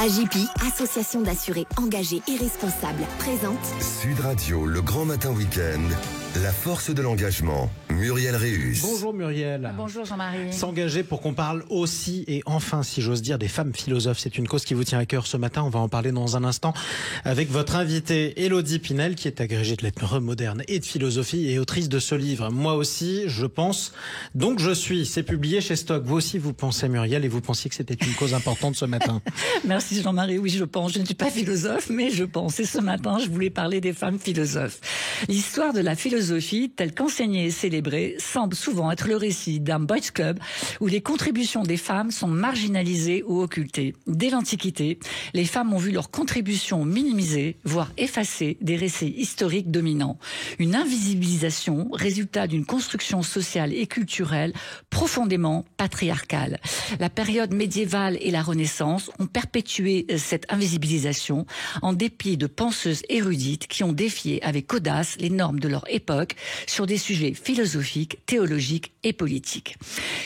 AJPI, association d'assurés engagés et responsables, présente Sud Radio, le grand matin week-end, la force de l'engagement. Muriel Réus. Bonjour Muriel. Bonjour Jean-Marie. S'engager pour qu'on parle aussi et enfin, si j'ose dire, des femmes philosophes. C'est une cause qui vous tient à cœur ce matin. On va en parler dans un instant avec votre invitée Élodie Pinel, qui est agrégée de lettres modernes et de philosophie et autrice de ce livre. Moi aussi, je pense, donc je suis. C'est publié chez Stock. Vous aussi, vous pensez Muriel, et vous pensiez que c'était une cause importante ce matin. Merci Jean-Marie. Oui, je pense. Je ne suis pas philosophe, mais je pense. Et ce matin, je voulais parler des femmes philosophes. L'histoire de la philosophie, telle qu'enseignée et célébrée, semble souvent être le récit d'un boys club où les contributions des femmes sont marginalisées ou occultées. Dès l'Antiquité, les femmes ont vu leurs contributions minimisées, voire effacées des récits historiques dominants. Une invisibilisation, résultat d'une construction sociale et culturelle profondément patriarcale. La période médiévale et la Renaissance ont perpétué cette invisibilisation en dépit de penseuses érudites qui ont défié avec audace les normes de leur époque sur des sujets philosophiques, théologiques et politiques.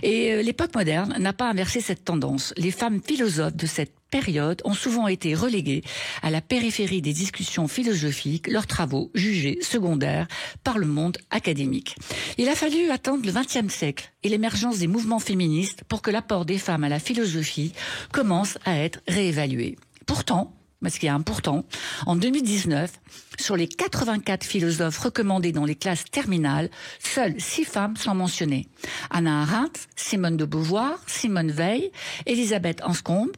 Et l'époque moderne n'a pas inversé cette tendance. Les femmes philosophes de cette période ont souvent été reléguées à la périphérie des discussions philosophiques, leurs travaux jugés secondaires par le monde académique. Il a fallu attendre le XXe siècle et l'émergence des mouvements féministes pour que l'apport des femmes à la philosophie commence à être réévalué. Pourtant, parce qu'il y a un pourtant, en 2019, sur les 84 philosophes recommandés dans les classes terminales, seules 6 femmes sont mentionnées. Hannah Arendt, Simone de Beauvoir, Simone Weil, Elisabeth Anscombe,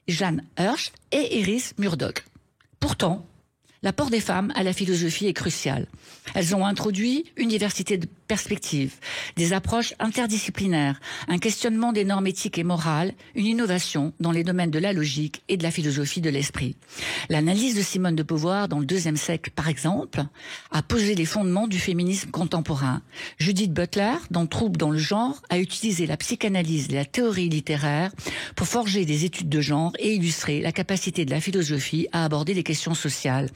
Jeanne Hirsch et Iris Murdoch. Pourtant, l'apport des femmes à la philosophie est crucial. Elles ont introduit une diversité de perspectives, des approches interdisciplinaires, un questionnement des normes éthiques et morales, une innovation dans les domaines de la logique et de la philosophie de l'esprit. L'analyse de Simone de Beauvoir dans le IIe siècle, par exemple, a posé les fondements du féminisme contemporain. Judith Butler, dans Troubles dans le genre, a utilisé la psychanalyse et la théorie littéraire pour forger des études de genre et illustrer la capacité de la philosophie à aborder les questions sociales.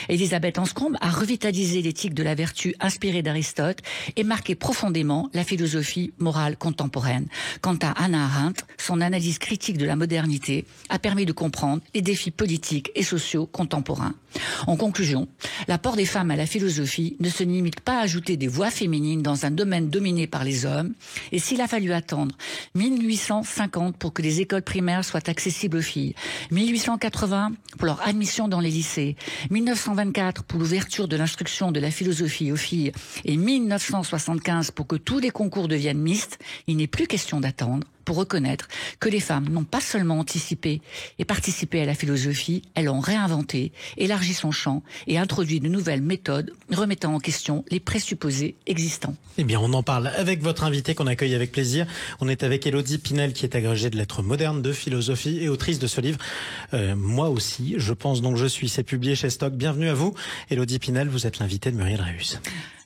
Elisabeth Anscombe a revitalisé l'éthique de la vertu inspirée d'Aristote et marqué profondément la philosophie morale contemporaine. Quant à Hannah Arendt, son analyse critique de la modernité a permis de comprendre les défis politiques et sociaux contemporains. En conclusion, l'apport des femmes à la philosophie ne se limite pas à ajouter des voix féminines dans un domaine dominé par les hommes, et s'il a fallu attendre 1850 pour que les écoles primaires soient accessibles aux filles, 1880 pour leur admission dans les lycées, 1924 pour l'ouverture de l'instruction de la philosophie aux filles et 1975 pour que tous les concours deviennent mixtes, il n'est plus question d'attendre pour reconnaître que les femmes n'ont pas seulement anticipé et participé à la philosophie, elles ont réinventé, élargi son champ et introduit de nouvelles méthodes remettant en question les présupposés existants. Eh bien, on en parle avec votre invité qu'on accueille avec plaisir. On est avec Élodie Pinel, qui est agrégée de lettres modernes, de philosophie et autrice de ce livre. Moi aussi, je pense donc je suis. C'est publié chez Stock. Bienvenue à vous. Élodie Pinel, vous êtes l'invitée de Muriel Réus.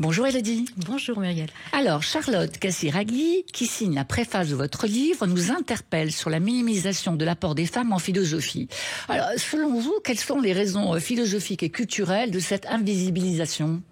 Bonjour Élodie. Bonjour Muriel. Alors, Charlotte Casiraghi, qui signe la préface de votre livre, nous interpelle sur la minimisation de l'apport des femmes en philosophie. Alors, selon vous, quelles sont les raisons philosophiques et culturelles de cette invisibilisation ?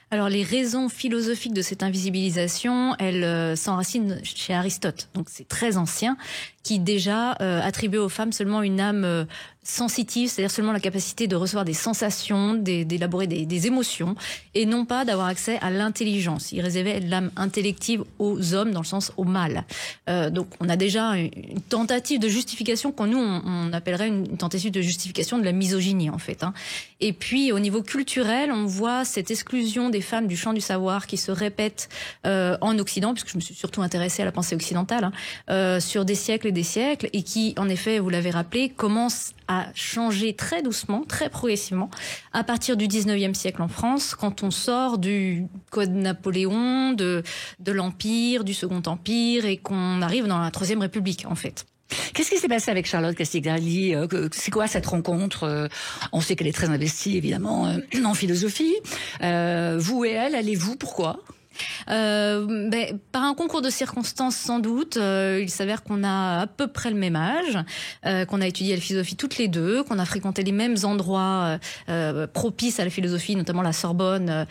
Alors, les raisons philosophiques de cette invisibilisation, elles s'enracinent chez Aristote. Donc, c'est très ancien, qui déjà attribuait aux femmes seulement une âme sensitive, c'est-à-dire seulement la capacité de recevoir des sensations, d'élaborer des émotions, et non pas d'avoir accès à l'intelligence. Il réservait l'âme intellective aux hommes, dans le sens au mâle. Donc on a déjà une tentative de justification qu'on on appellerait une tentative de justification de la misogynie en fait. Et puis au niveau culturel, on voit cette exclusion des femmes du champ du savoir qui se répète en Occident, puisque je me suis surtout intéressée à la pensée occidentale, sur des siècles et des siècles, et qui en effet, vous l'avez rappelé, commence à changer très doucement, très progressivement, à partir du 19e siècle en France, quand on sort du Code Napoléon, de l'Empire, du Second Empire, et qu'on arrive dans la Troisième République, en fait. Qu'est-ce qui s'est passé avec Charlotte Casiraghi ? C'est quoi cette rencontre ? On sait qu'elle est très investie, évidemment, en philosophie. Vous et elle, allez-vous, pourquoi ? Par un concours de circonstances sans doute. Il s'avère qu'on a à peu près le même âge, qu'on a étudié la philosophie toutes les deux, qu'on a fréquenté les mêmes endroits propices à la philosophie, notamment la Sorbonne,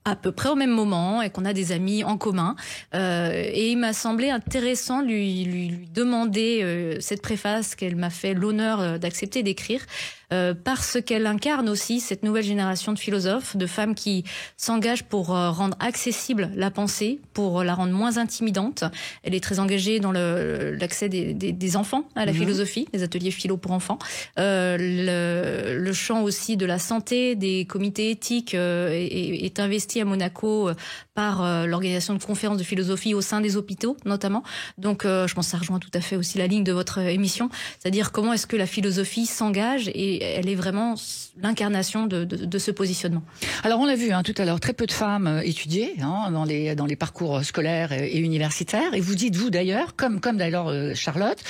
à peu près au même moment et qu'on a des amis en commun. Et il m'a semblé intéressant lui demander cette préface qu'elle m'a fait l'honneur d'accepter d'écrire. Parce qu'elle incarne aussi cette nouvelle génération de philosophes, de femmes qui s'engagent pour rendre accessible la pensée, pour la rendre moins intimidante. Elle est très engagée dans l'accès des enfants à la philosophie, les ateliers philo pour enfants. Le champ aussi de la santé, des comités éthiques est investi à Monaco par l'organisation de conférences de philosophie au sein des hôpitaux, notamment. Donc, je pense que ça rejoint tout à fait aussi la ligne de votre émission, c'est-à-dire comment est-ce que la philosophie s'engage, et elle est vraiment l'incarnation de ce positionnement. Alors, on l'a vu tout à l'heure, très peu de femmes étudiées dans les parcours scolaires et universitaires. Et vous dites, vous d'ailleurs, comme d'ailleurs Charlotte,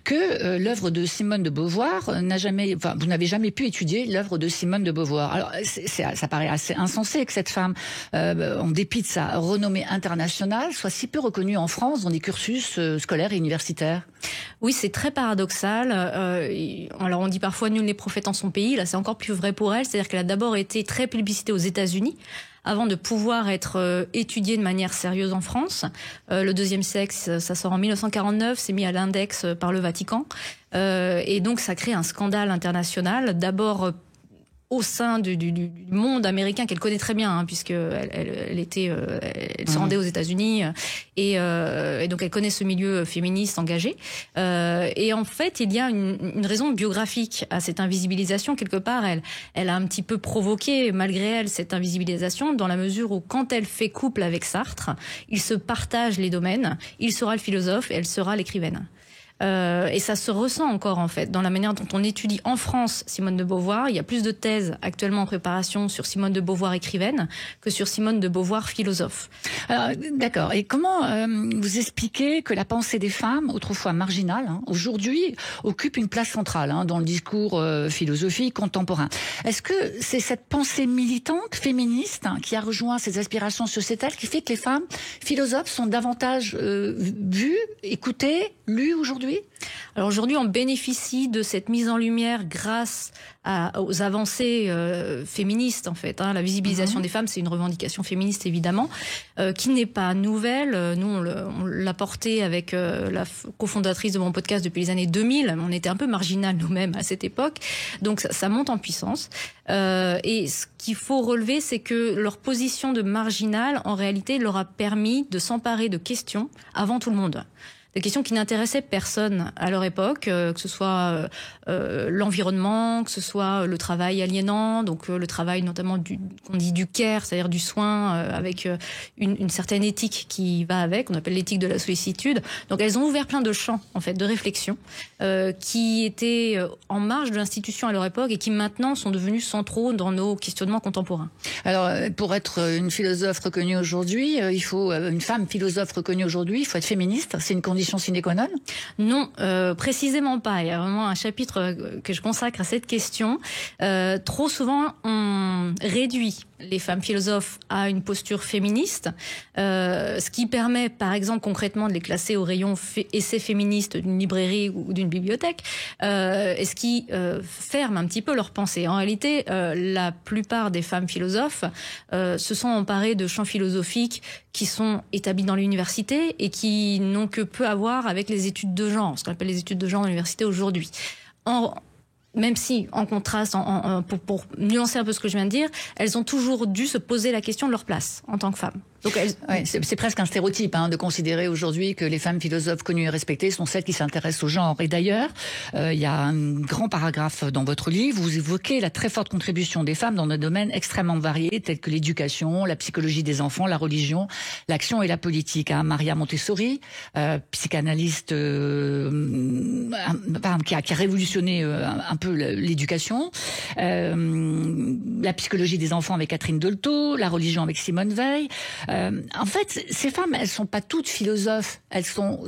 que l'œuvre de Simone de Beauvoir vous n'avez jamais pu étudier l'œuvre de Simone de Beauvoir. Alors, ça paraît assez insensé que cette femme, en dépit de sa renommée internationale, soit si peu reconnue en France dans les cursus scolaires et universitaires. Oui, c'est très paradoxal. Alors, on dit parfois nul n'est prophète en son pays. Là, c'est encore plus vrai pour elle. C'est-à-dire qu'elle a d'abord été très publicitée aux États-Unis avant de pouvoir être étudiée de manière sérieuse en France. Le deuxième sexe, ça sort en 1949, c'est mis à l'index par le Vatican. Et donc, ça crée un scandale international. D'abord, au sein du monde américain qu'elle connaît très bien, puisque elle se rendait aux États-Unis et donc elle connaît ce milieu féministe engagé. Et en fait, il y a une raison biographique à cette invisibilisation. Quelque part, elle a un petit peu provoqué, malgré elle, cette invisibilisation, dans la mesure où, quand elle fait couple avec Sartre, ils se partagent les domaines. Il sera le philosophe et elle sera l'écrivaine. Et ça se ressent encore, en fait, dans la manière dont on étudie en France Simone de Beauvoir. Il y a plus de thèses actuellement en préparation sur Simone de Beauvoir écrivaine que sur Simone de Beauvoir philosophe. Alors, d'accord. Et comment vous expliquez que la pensée des femmes, autrefois marginale, aujourd'hui occupe une place centrale dans le discours philosophique contemporain? Est-ce que c'est cette pensée militante, féministe, qui a rejoint ces aspirations sociétales, qui fait que les femmes philosophes sont davantage vues, écoutées, lues aujourd'hui? Alors aujourd'hui, on bénéficie de cette mise en lumière grâce aux avancées féministes, en fait. La visibilisation des femmes, c'est une revendication féministe, évidemment, qui n'est pas nouvelle. Nous, on l'a portée avec la cofondatrice de mon podcast depuis les années 2000. On était un peu marginales nous-mêmes à cette époque. Donc ça monte en puissance. Et ce qu'il faut relever, c'est que leur position de marginale, en réalité, leur a permis de s'emparer de questions avant tout le monde. Des questions qui n'intéressaient personne à leur époque, que ce soit l'environnement, que ce soit le travail aliénant, donc le travail notamment qu'on dit du care, c'est-à-dire du soin, avec une certaine éthique qui va avec, on appelle l'éthique de la sollicitude. Donc elles ont ouvert plein de champs, en fait, de réflexion, qui étaient en marge de l'institution à leur époque et qui maintenant sont devenus centraux dans nos questionnements contemporains. Alors, pour être une philosophe reconnue aujourd'hui, il faut une femme philosophe reconnue aujourd'hui, il faut être féministe. C'est une condition sine qua non? Non, précisément pas. Il y a vraiment un chapitre que je consacre à cette question. Trop souvent, on réduit les femmes philosophes à une posture féministe, ce qui permet, par exemple, concrètement, de les classer au rayon essais féministes d'une librairie ou d'une bibliothèque, et ce qui ferme un petit peu leur pensée. En réalité, la plupart des femmes philosophes se sont emparées de champs philosophiques qui sont établis dans l'université et qui n'ont que peu à voir avec les études de genre, ce qu'on appelle les études de genre à l'université aujourd'hui. Même si, en contraste, pour nuancer un peu ce que je viens de dire, elles ont toujours dû se poser la question de leur place en tant que femmes. Donc c'est presque un stéréotype de considérer aujourd'hui que les femmes philosophes connues et respectées sont celles qui s'intéressent au genre. Et d'ailleurs, il y a un grand paragraphe dans votre livre où vous évoquez la très forte contribution des femmes dans des domaines extrêmement variés, tels que l'éducation, la psychologie des enfants, la religion, l'action et la politique. Maria Montessori, psychanalyste qui a révolutionné un peu l'éducation, la psychologie des enfants avec Catherine Dolto, la religion avec Simone Veil. En fait, ces femmes, elles sont pas toutes philosophes, elles sont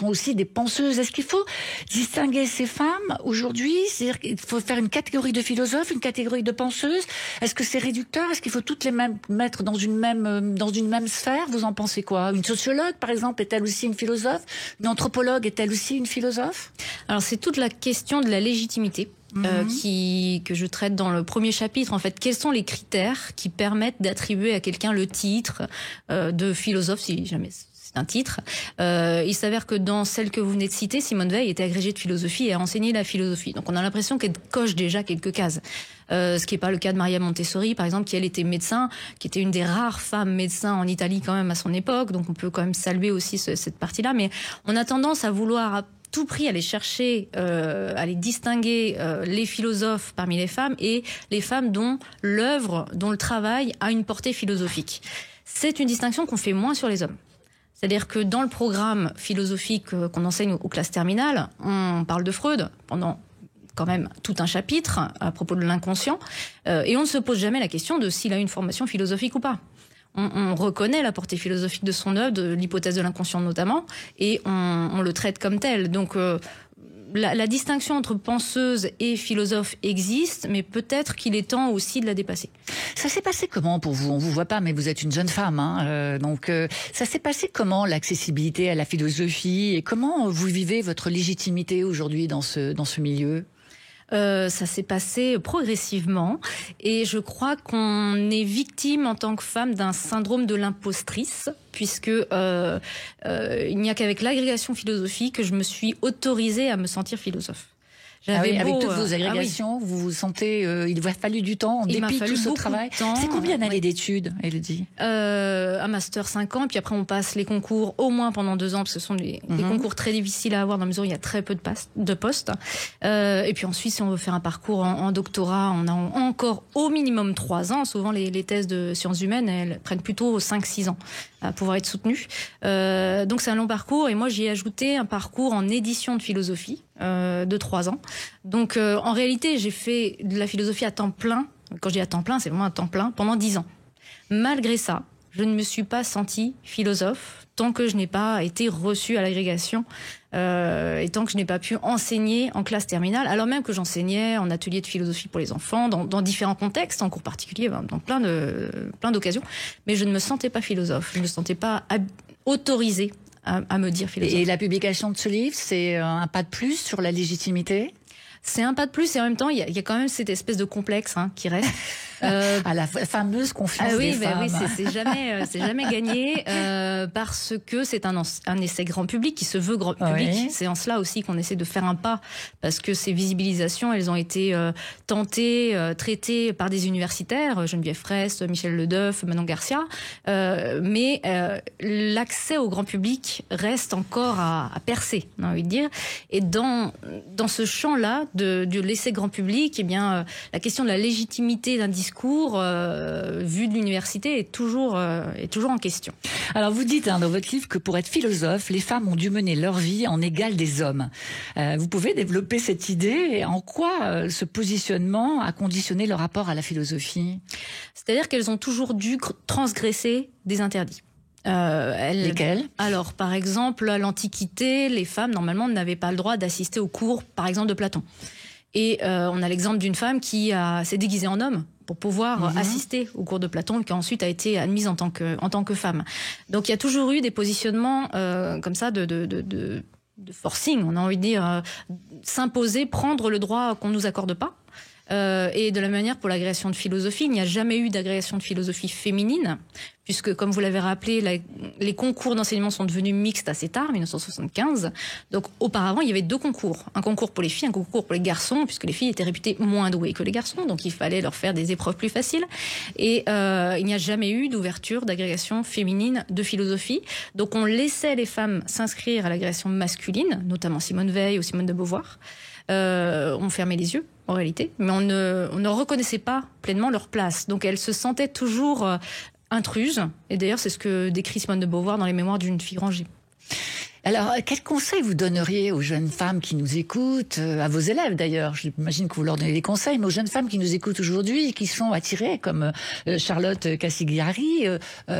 aussi des penseuses. Est-ce qu'il faut distinguer ces femmes aujourd'hui? C'est-à-dire qu'il faut faire une catégorie de philosophes, une catégorie de penseuses? Est-ce que c'est réducteur? Est-ce qu'il faut toutes les mettre dans une même sphère? Vous en pensez quoi? Une sociologue, par exemple, est-elle aussi une philosophe? Une anthropologue est-elle aussi une philosophe? Alors, c'est toute la question de la légitimité que je traite dans le premier chapitre. En fait, quels sont les critères qui permettent d'attribuer à quelqu'un le titre de philosophe, si jamais c'est un titre. Il s'avère que dans celle que vous venez de citer, Simone Veil était agrégée de philosophie et a enseigné la philosophie. Donc on a l'impression qu'elle coche déjà quelques cases. Ce qui n'est pas le cas de Maria Montessori, par exemple, qui elle était médecin, qui était une des rares femmes médecins en Italie quand même à son époque. Donc on peut quand même saluer aussi cette partie-là. Mais on a tendance à vouloir à tout prix aller chercher, aller distinguer les philosophes parmi les femmes et les femmes dont l'œuvre, dont le travail a une portée philosophique. C'est une distinction qu'on fait moins sur les hommes. C'est-à-dire que dans le programme philosophique qu'on enseigne aux classes terminales, on parle de Freud pendant quand même tout un chapitre à propos de l'inconscient, et on ne se pose jamais la question de s'il a une formation philosophique ou pas. On reconnaît la portée philosophique de son œuvre, de l'hypothèse de l'inconscient notamment, et on le traite comme tel. Donc la distinction entre penseuse et philosophe existe, mais peut-être qu'il est temps aussi de la dépasser. Ça s'est passé comment pour vous? On vous voit pas, mais vous êtes une jeune femme, donc ça s'est passé comment l'accessibilité à la philosophie et comment vous vivez votre légitimité aujourd'hui dans ce milieu? Ça s'est passé progressivement et je crois qu'on est victime en tant que femme d'un syndrome de l'impostrice puisque il n'y a qu'avec l'agrégation philosophique que je me suis autorisée à me sentir philosophe. Avec toutes vos agrégations, vous vous sentez... il vous a fallu du temps, en dépit de tout ce travail. C'est combien d'années d'études, Élodie? Un master 5 ans, puis après on passe les concours au moins pendant 2 ans, parce que ce sont des concours très difficiles à avoir dans la mesure où il y a très peu de postes. Et puis ensuite, si on veut faire un parcours en doctorat, on a encore au minimum 3 ans. Souvent, les thèses de sciences humaines, elles prennent plutôt 5-6 ans à pouvoir être soutenues. Donc c'est un long parcours, et moi j'y ai ajouté un parcours en édition de philosophie de 3 ans. Donc en réalité, j'ai fait de la philosophie à temps plein. Quand je dis à temps plein, c'est vraiment à temps plein, pendant 10 ans. Malgré ça, je ne me suis pas sentie philosophe tant que je n'ai pas été reçue à l'agrégation et tant que je n'ai pas pu enseigner en classe terminale, alors même que j'enseignais en atelier de philosophie pour les enfants, dans différents contextes, en cours particuliers, dans plein d'occasions. Mais je ne me sentais pas philosophe, je ne me sentais pas autorisée à me dire philosophe. Et la publication de ce livre, c'est un pas de plus sur la légitimité? C'est un pas de plus, et en même temps, il y a quand même cette espèce de complexe qui reste. À la fameuse confiance des femmes. Oui, c'est jamais gagné parce que c'est un essai grand public qui se veut grand public. Oui. C'est en cela aussi qu'on essaie de faire un pas, parce que ces visibilisations, elles ont été tentées, traitées par des universitaires, Geneviève Fraisse, Michel Ledeuf, Manon Garcia, mais l'accès au grand public reste encore à percer, on a envie de dire. Et dans ce champ-là de l'essai grand public, eh bien, la question de la légitimité d'un discours vu de l'université est toujours en question. Alors vous dites dans votre livre que pour être philosophe, les femmes ont dû mener leur vie en égal des hommes. Vous pouvez développer cette idée et en quoi ce positionnement a conditionné leur rapport à la philosophie? C'est-à-dire qu'elles ont toujours dû transgresser des interdits. Lesquels? Alors, par exemple, à l'Antiquité, les femmes, normalement, n'avaient pas le droit d'assister aux cours, par exemple, de Platon. Et on a l'exemple d'une femme qui s'est déguisée en homme pour pouvoir assister aux cours de Platon et qui ensuite a été admise en tant que femme. Donc il y a toujours eu des positionnements comme ça de forcing, on a envie de dire, s'imposer, prendre le droit qu'on ne nous accorde pas. Et de la manière pour l'agrégation de philosophie, il n'y a jamais eu d'agrégation de philosophie féminine, puisque, comme vous l'avez rappelé, les concours d'enseignement sont devenus mixtes assez tard, 1975. Donc, auparavant, il y avait 2 concours. Un concours pour les filles, un concours pour les garçons, puisque les filles étaient réputées moins douées que les garçons, donc il fallait leur faire des épreuves plus faciles. Et il n'y a jamais eu d'ouverture d'agrégation féminine de philosophie. Donc, on laissait les femmes s'inscrire à l'agrégation masculine, notamment Simone Veil ou Simone de Beauvoir. On fermait les yeux, en réalité, mais on ne reconnaissait pas pleinement leur place. Donc elles se sentaient toujours intruses. Et d'ailleurs, c'est ce que décrit Simone de Beauvoir dans les Mémoires d'une fille rangée. Alors, quel conseil vous donneriez aux jeunes femmes qui nous écoutent, à vos élèves d'ailleurs? J'imagine que vous leur donnez des conseils, mais aux jeunes femmes qui nous écoutent aujourd'hui, qui sont attirées, comme Charlotte Cassigliari,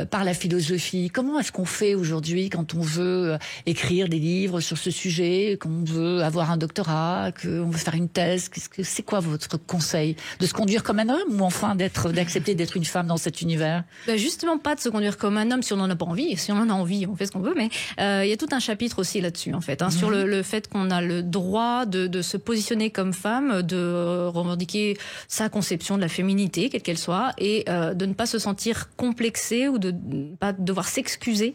par la philosophie. Comment est-ce qu'on fait aujourd'hui quand on veut écrire des livres sur ce sujet, qu'on veut avoir un doctorat, qu'on veut faire une thèse? C'est quoi votre conseil? De se conduire comme un homme ou enfin d'accepter d'être une femme dans cet univers? Justement, pas de se conduire comme un homme si on n'en a pas envie. Si on en a envie, on fait ce qu'on veut, mais il y a tout un chapitre chapitre aussi là-dessus, en fait, sur le fait qu'on a le droit de se positionner comme femme, de revendiquer sa conception de la féminité, quelle qu'elle soit, et de ne pas se sentir complexée ou de ne pas devoir s'excuser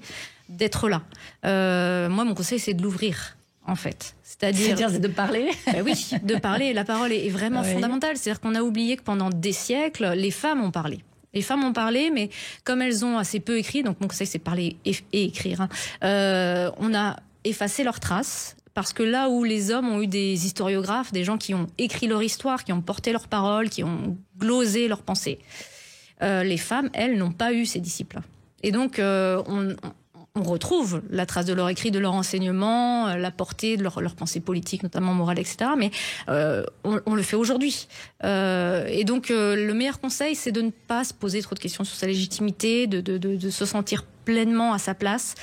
d'être là. Moi, mon conseil, c'est de l'ouvrir, en fait. C'est-à-dire de parler. Oui, de parler. La parole est vraiment fondamentale. C'est-à-dire qu'on a oublié que pendant des siècles, les femmes ont parlé. Les femmes ont parlé, mais comme elles ont assez peu écrit, donc mon conseil c'est parler et écrire, on a effacé leurs traces, parce que là où les hommes ont eu des historiographes, des gens qui ont écrit leur histoire, qui ont porté leurs paroles, qui ont glosé leurs pensées, les femmes, elles, n'ont pas eu ces disciples. Et donc, on retrouve la trace de leur écrit, de leur enseignement, la portée de leur pensée politique, notamment morale, etc. Mais on le fait aujourd'hui. Et donc, le meilleur conseil, c'est de ne pas se poser trop de questions sur sa légitimité, de se sentir pleinement à sa place.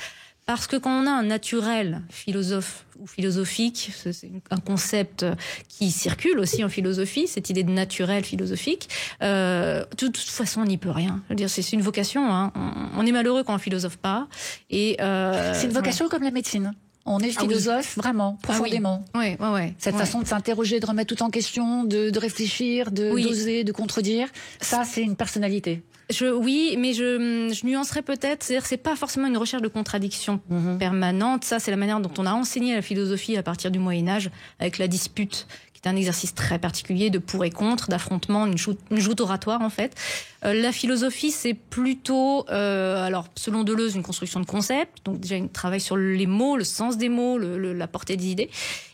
Parce que quand on a un naturel philosophe ou philosophique, c'est un concept qui circule aussi en philosophie, cette idée de naturel philosophique, de toute façon on n'y peut rien. Je veux dire, c'est une vocation. On est malheureux quand on philosophe pas. Et c'est une vocation comme la médecine. On est philosophe vraiment, profondément. Oui. Cette façon de s'interroger, de remettre tout en question, de réfléchir, d'oser, de contredire, ça c'est une personnalité. Oui, mais je nuancerais peut-être, c'est-à-dire que c'est pas forcément une recherche de contradiction permanente. Ça, c'est la manière dont on a enseigné la philosophie à partir du Moyen-Âge, avec la dispute, qui est un exercice très particulier de pour et contre, d'affrontement, une joute oratoire en fait. La philosophie, c'est plutôt, alors selon Deleuze, une construction de concepts, donc déjà un travail sur les mots, le sens des mots, la portée des idées,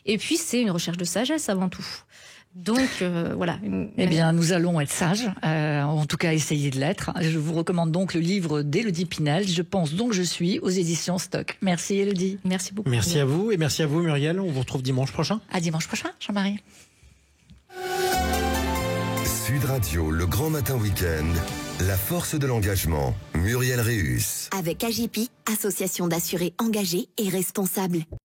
et puis c'est une recherche de sagesse avant tout. Donc voilà. Eh bien, nous allons être sages, en tout cas essayer de l'être. Je vous recommande donc le livre d'Élodie Pinel, Je pense donc je suis, aux éditions Stock. Merci Élodie. Merci beaucoup. Merci à vous et merci à vous Muriel. On vous retrouve dimanche prochain. À dimanche prochain, Jean-Marie. Sud Radio, le grand matin week-end, la force de l'engagement, Muriel Réus. Avec AGP, association d'assurés engagés et responsables.